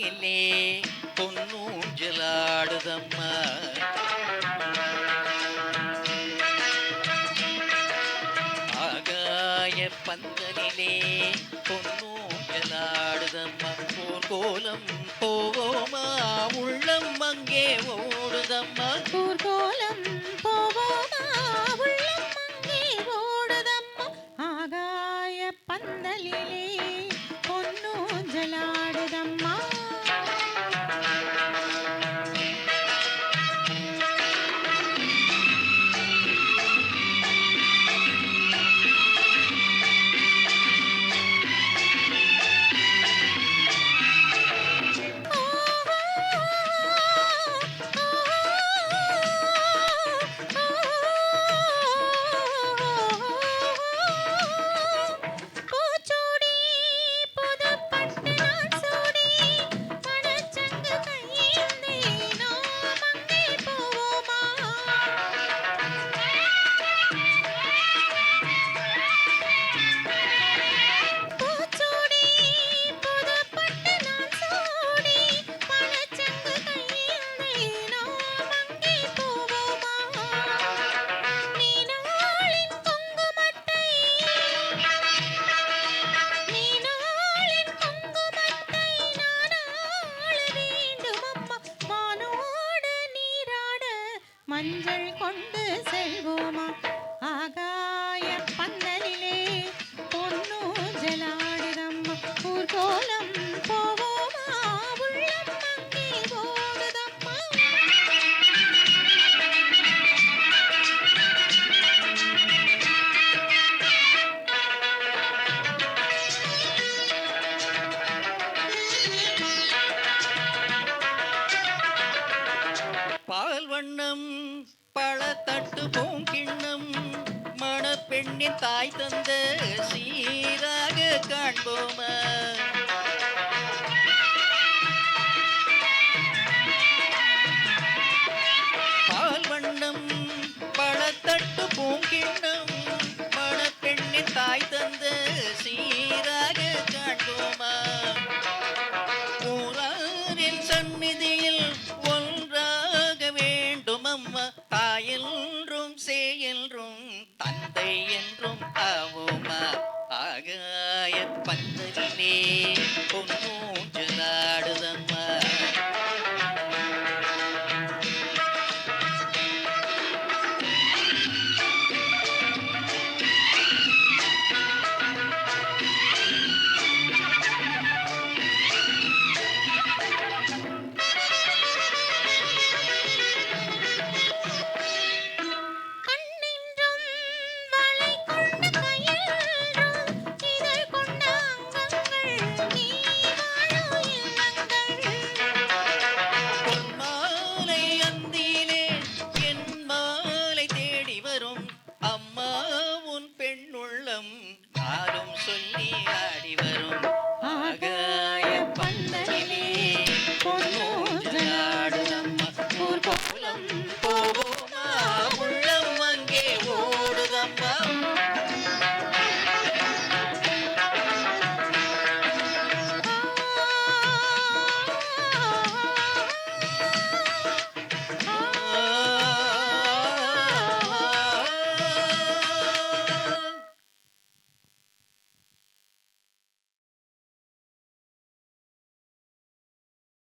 பந்தலிலே பொன்னூஞ்சலாடுதம்மா. ஆகாய பந்தலிலே பொன்னூஞ்சலாடுதம்மா. ஊர்கோலம் போவோமா உள்ளம் அங்கே ஓடுதம்மா. ஊர்கோலம் போவோமா உள்ளம் அங்கே ஓடுதம்மா. ஆகாய பந்தலிலே பொன்னூஞ்சலாடுதம்மா. பூச்சூடி புதுப்பட்டு நான் சூடி மணச்சங்கு கையேந்தி நாம் அங்கே போவோமா. பூச்சூடி புதுப்பட்டு நான் சூடி மணச்சங்கு கையேந்தி நாம் அங்கே போவோமா. நீனாளின் குங்குமத்தை நீனாளின் குங்குமத்தை நான் ஆள வேண்டுமம்மா. வானோடு நீராட மஞ்சள் கொண்டு செல்வோமா. ஆகாய பந்தலிலே பொன்னூஞ்சலாடுதம்மா. ஊர்கோலம் போவோமா உள்ளம் அங்கே ஓடுதம்மா. பால் வண்ணம் பழத்தட்டு பூங்கிண்ணம் மணப்பெண்ணின் தாய் தந்த சீராக காண்போமா. பால் வண்ணம் பழத்தட்டு பூங்கிண்ணம் மணப்பெண்ணின் தாய் தந்த சீராக காண்போமா. ஊராரின் சந்நிதியில் ஒன்றாக வேண்டும் அம்மா. தாயென்றும் சேயென்றும் தந்தை என்றும் ஆவோமா. ஆகாய பந்தலிலே பொன்னூஞ்சலாடுதம்மா.